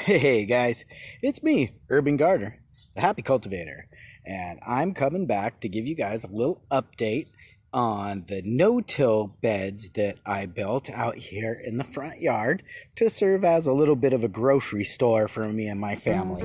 Hey guys, it's me, Urban Gardener, the Happy Cultivator, and I'm coming back to give you guys a little update on the no-till beds that I built out here in the front yard to serve as a little bit of a grocery store for me and my family.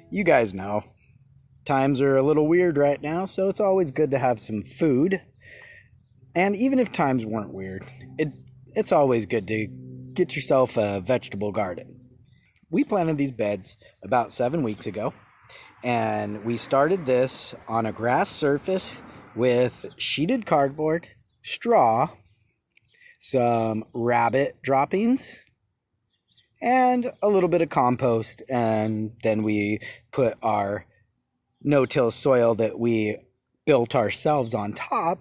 You guys know, times are a little weird right now, so it's always good to have some food. And even if times weren't weird, it's always good to get yourself a vegetable garden. We planted these beds about 7 weeks ago, and we started this on a grass surface with sheeted cardboard, straw, some rabbit droppings, and a little bit of compost. And then we put our no-till soil that we built ourselves on top.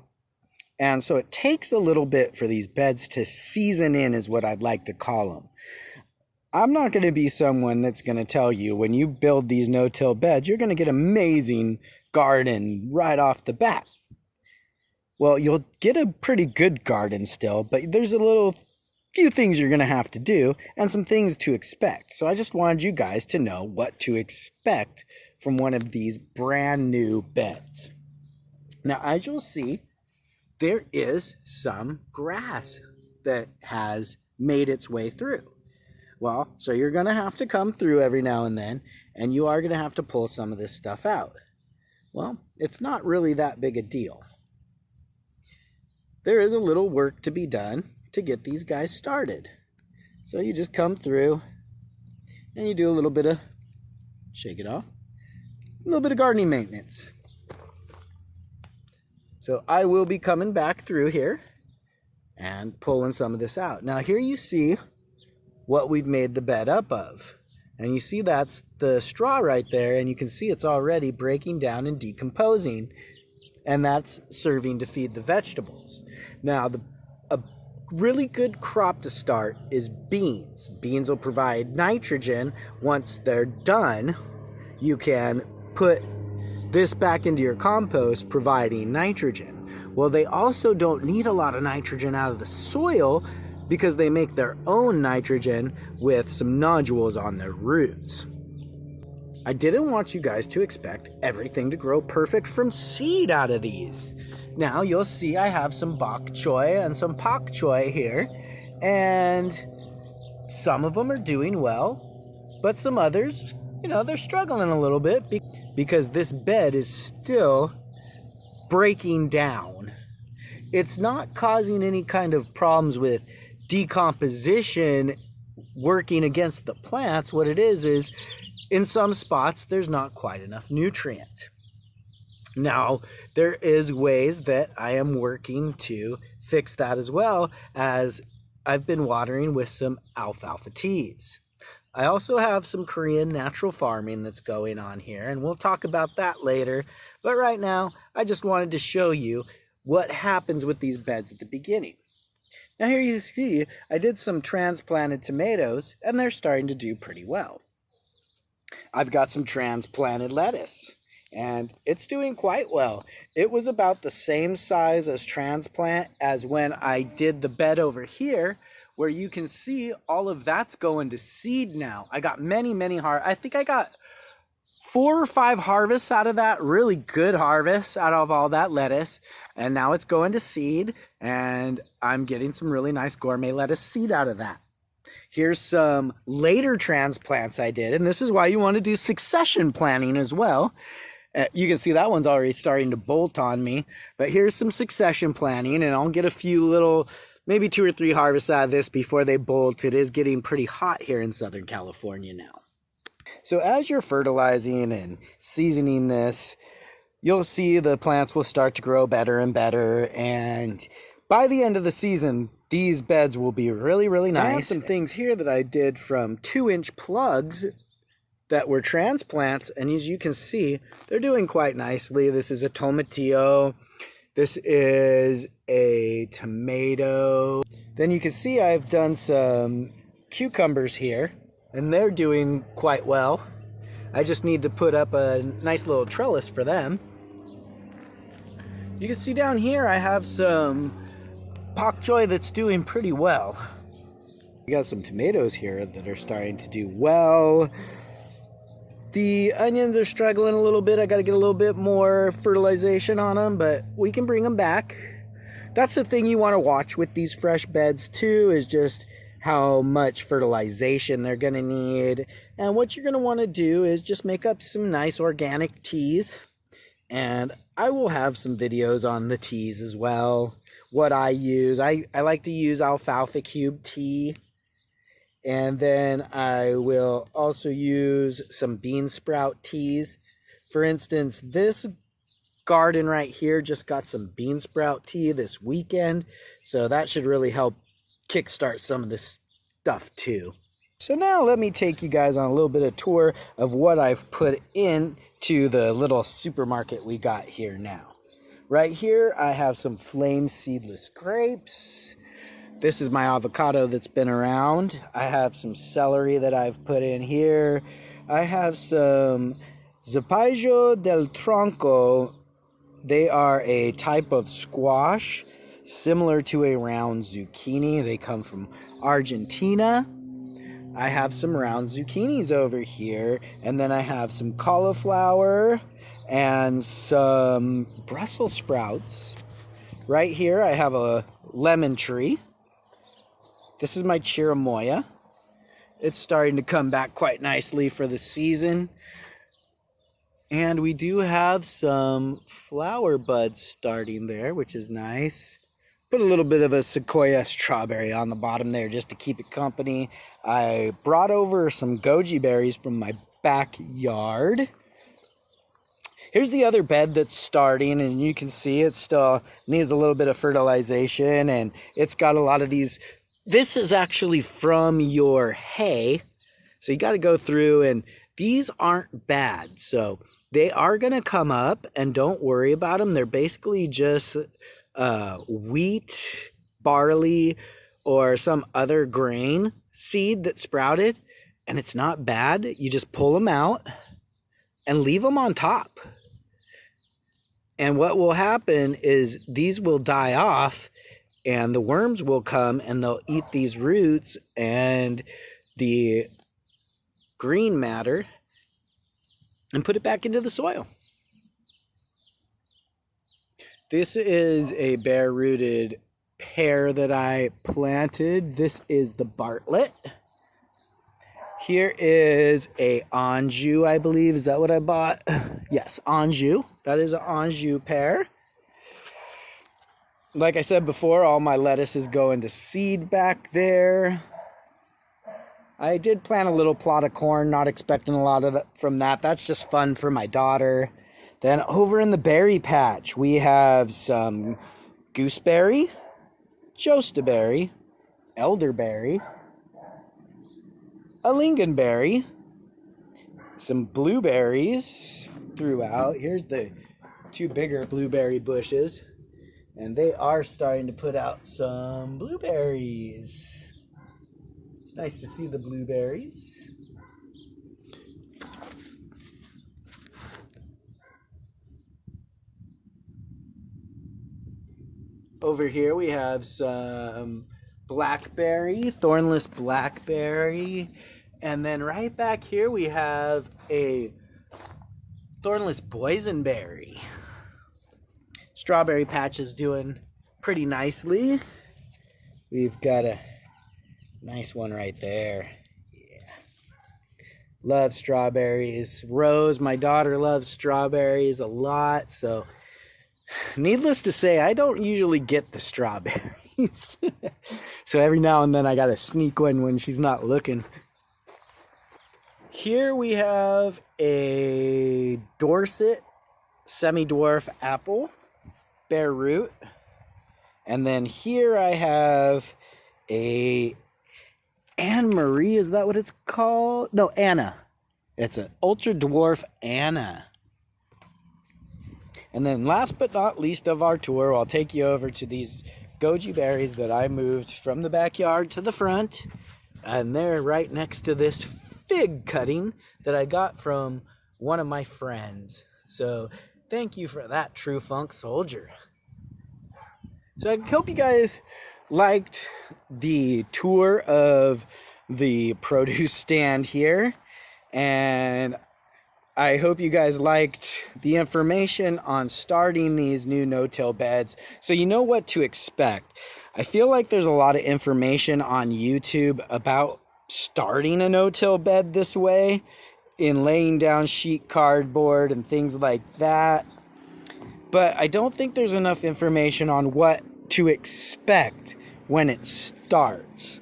And so it takes a little bit for these beds to season in, is what I'd like to call them. I'm not going to be someone that's going to tell you when you build these no-till beds, you're going to get an amazing garden right off the bat. Well, you'll get a pretty good garden still, but there's a few things you're going to have to do and some things to expect. So I just wanted you guys to know what to expect from one of these brand new beds. Now, as you'll see, there is some grass that has made its way through. Well, so you're going to have to come through every now and then, and you are going to have to pull some of this stuff out. Well, it's not really that big a deal. There is a little work to be done to get these guys started. So you just come through and you do a little bit of, shake it off, a little bit of gardening maintenance. So I will be coming back through here and pulling some of this out. Now here you see what we've made the bed up of. And you see that's the straw right there, and you can see it's already breaking down and decomposing, and that's serving to feed the vegetables. Now a really good crop to start is beans. Beans will provide nitrogen. Once they're done, you can put this back into your compost, providing nitrogen. Well, they also don't need a lot of nitrogen out of the soil because they make their own nitrogen with some nodules on their roots. I didn't want you guys to expect everything to grow perfect from seed out of these. Now you'll see I have some bok choy and some pak choy here, and some of them are doing well, but some others, they're struggling a little bit because this bed is still breaking down. It's not causing any kind of problems with decomposition working against the plants. What it is in some spots there's not quite enough nutrient. Now there is ways that I am working to fix that, as well as I've been watering with some alfalfa teas. I also have some Korean natural farming that's going on here, and we'll talk about that later. But right now I just wanted to show you what happens with these beds at the beginning. Now here you see I did some transplanted tomatoes, and they're starting to do pretty well. I've got some transplanted lettuce, and it's doing quite well. It was about the same size as transplant as when I did the bed over here, where you can see all of that's going to seed now. I got many I think I got 4 or 5 harvests out of that, really good harvests out of all that lettuce. And now it's going to seed, and I'm getting some really nice gourmet lettuce seed out of that. Here's some later transplants I did, and this is why you want to do succession planting as well. You can see that one's already starting to bolt on me, but here's some succession planting, and I'll get a few little, maybe 2 or 3 harvests out of this before they bolt. It is getting pretty hot here in Southern California now. So as you're fertilizing and seasoning this, you'll see the plants will start to grow better and better, and by the end of the season, these beds will be really nice. I have some things here that I did from 2-inch plugs that were transplants, and as you can see, they're doing quite nicely. This is a tomatillo. This is a tomato. Then you can see I've done some cucumbers here, and they're doing quite well. I just need to put up a nice little trellis for them. You can see down here I have some pak choi that's doing pretty well. We got some tomatoes here that are starting to do well. The onions are struggling a little bit. I got to get a little bit more fertilization on them, but we can bring them back. That's the thing you want to watch with these fresh beds too, is just how much fertilization they're going to need. And what you're going to want to do is just make up some nice organic teas. And I will have some videos on the teas as well. What I use, I like to use alfalfa cube tea. And then I will also use some bean sprout teas. For instance, this garden right here just got some bean sprout tea this weekend. So that should really help kickstart some of this stuff too. So now let me take you guys on a little bit of tour of what I've put into the little supermarket we got here now. Right here I have some flame seedless grapes. This is my avocado that's been around. I have some celery that I've put in here. I have some Zapallo del Tronco. They are a type of squash similar to a round zucchini. They come from Argentina. I have some round zucchinis over here, and then I have some cauliflower and some Brussels sprouts. Right here I have a lemon tree. This is my chirimoya. It's starting to come back quite nicely for the season. And we do have some flower buds starting there, which is nice. Put a little bit of a sequoia strawberry on the bottom there just to keep it company. I brought over some goji berries from my backyard. Here's the other bed that's starting, and you can see it still needs a little bit of fertilization, and it's got a lot of these. This is actually from your hay, so you got to go through, and these aren't bad. So they are going to come up, and don't worry about them. They're basically just wheat, barley, or some other grain seed that sprouted, and it's not bad. You just pull them out and leave them on top. And what will happen is these will die off, and the worms will come and they'll eat these roots and the green matter and put it back into the soil. This is a bare-rooted pear that I planted. This is the Bartlett. Here is a Anjou, I believe. Is that what I bought? Yes, Anjou. That is an Anjou pear. Like I said before, all my lettuce is going to seed back there. I did plant a little plot of corn, not expecting a lot of that from that. That's just fun for my daughter. Then over in the berry patch, we have some gooseberry, jostaberry, elderberry, a lingonberry, some blueberries throughout. Here's the two bigger blueberry bushes. And they are starting to put out some blueberries. It's nice to see the blueberries. Over here we have some blackberry, thornless blackberry. And then right back here we have a thornless boysenberry. Strawberry patch is doing pretty nicely. We've got a nice one right there. Yeah. Love strawberries. Rose, my daughter, loves strawberries a lot. So needless to say, I don't usually get the strawberries. So every now and then I gotta sneak one when she's not looking. Here we have a Dorset semi-dwarf apple. Bare root. And then here I have a Anne Marie, is that what it's called? No, Anna. It's an ultra dwarf Anna. And then last but not least of our tour, I'll take you over to these goji berries that I moved from the backyard to the front. And they're right next to this fig cutting that I got from one of my friends. So thank you for that, True Funk Soldier. So I hope you guys liked the tour of the produce stand here. And I hope you guys liked the information on starting these new no-till beds, so you know what to expect. I feel like there's a lot of information on YouTube about starting a no-till bed this way, in laying down sheet cardboard and things like that. But I don't think there's enough information on what to expect when it starts.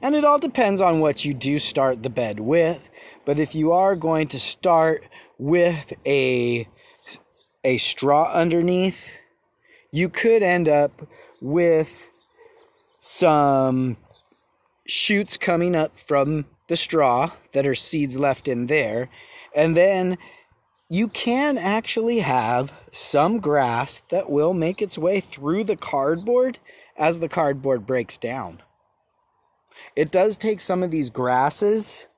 And it all depends on what you do start the bed with. But if you are going to start with a straw underneath, you could end up with some shoots coming up from the straw that are seeds left in there. And then you can actually have some grass that will make its way through the cardboard as the cardboard breaks down. It does take some of these grasses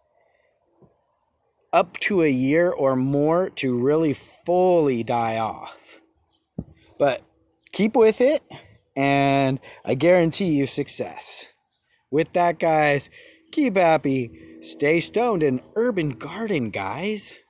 up to a year or more to really fully die off. But keep with it, and I guarantee you success. With that, guys, keep happy, stay stoned, and urban garden, guys.